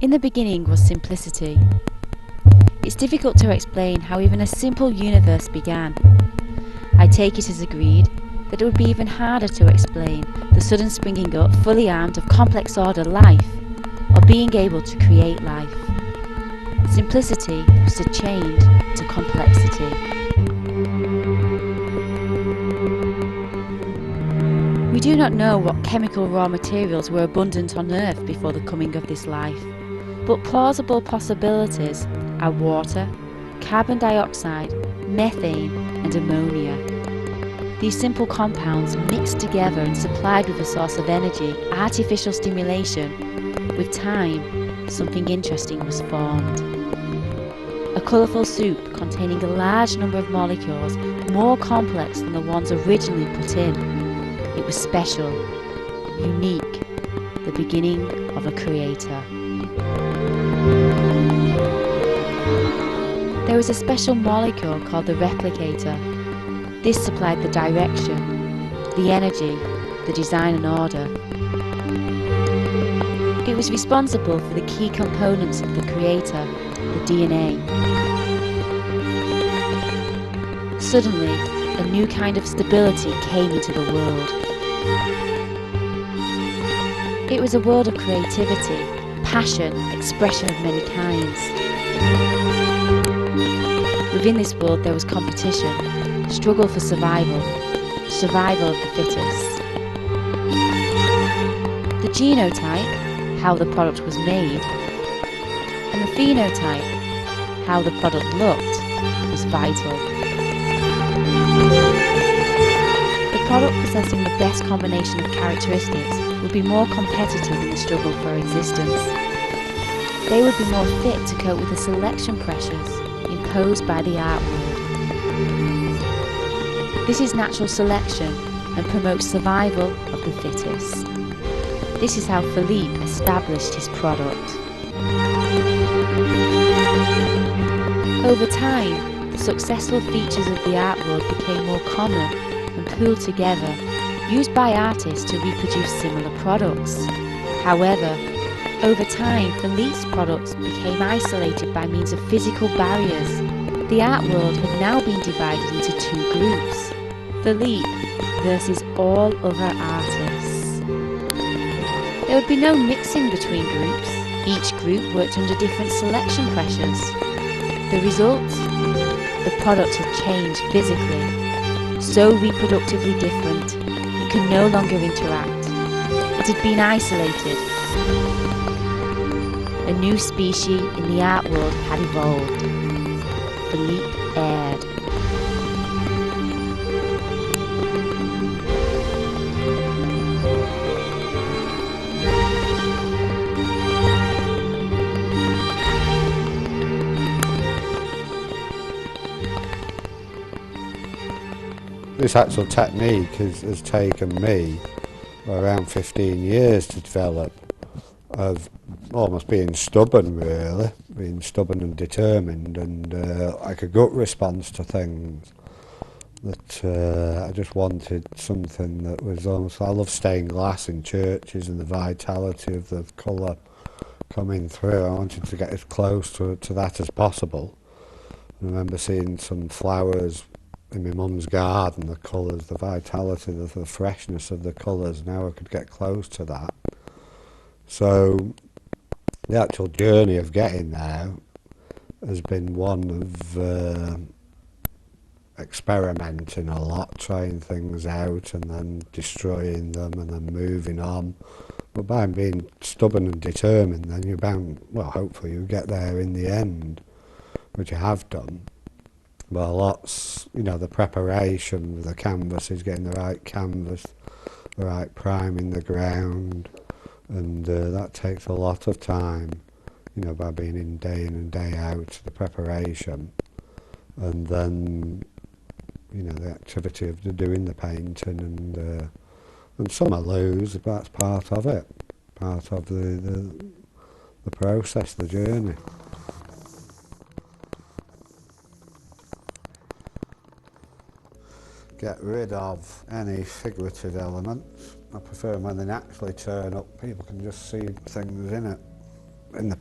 In the beginning was simplicity. It's difficult to explain how even a simple universe began. I take it as agreed that it would be even harder to explain the sudden springing up, fully armed of complex order life, or being able to create life. Simplicity was to change to complexity. We do not know what chemical raw materials were abundant on Earth before the coming of this life, but plausible possibilities are water, carbon dioxide, methane and ammonia. These simple compounds mixed together and supplied with a source of energy, artificial stimulation. With time, something interesting was formed. A colourful soup containing a large number of molecules, more complex than the ones originally put in. It was special, unique, the beginning of a creator. There was a special molecule called the replicator. This supplied the direction, the energy, the design and order. It was responsible for the key components of the creator, the DNA. Suddenly, a new kind of stability came into the world. It was a world of creativity, passion, expression of many kinds. Within this world there was competition, struggle for survival, survival of the fittest. The genotype, how the product was made, and the phenotype, how the product looked, was vital. The product possessing the best combination of characteristics would be more competitive in the struggle for existence. They would be more fit to cope with the selection pressures imposed by the art world. This is natural selection and promotes survival of the fittest. This is how Philippe established his product. Over time, the successful features of the art world became more common and pooled together, used by artists to reproduce similar products. However, over time, Philippe's products became isolated by means of physical barriers. The art world had now been divided into two groups, Philippe versus all other artists. There would be no mixing between groups. Each group worked under different selection pressures. The result? The product had changed physically, so reproductively different, it could no longer interact. It had been isolated. A new species in the art world had evolved. Philippe aired. This actual technique has taken me around 15 years to develop, of almost being stubborn really, being stubborn and determined, and like a gut response to things that I just wanted something that was almost, I love stained glass in churches and the vitality of the colour coming through. I wanted to get as close to that as possible. I remember seeing some flowers in my mum's garden, the colours, the vitality, the freshness of the colours. Now I could get close to that. So the actual journey of getting there has been one of experimenting a lot, trying things out and then destroying them and then moving on. But by being stubborn and determined, then you're bound, well, hopefully you get there in the end, which I have done. But lots, you know, the preparation with the canvas is getting the right canvas, the right prime in the ground, and that takes a lot of time, you know, by being in and day out, the preparation, and then, you know, the activity of doing the painting, and some I lose, but that's part of it, part of the process, the journey. Get rid of any figurative elements. I prefer them when they naturally turn up. People can just see things in it. In the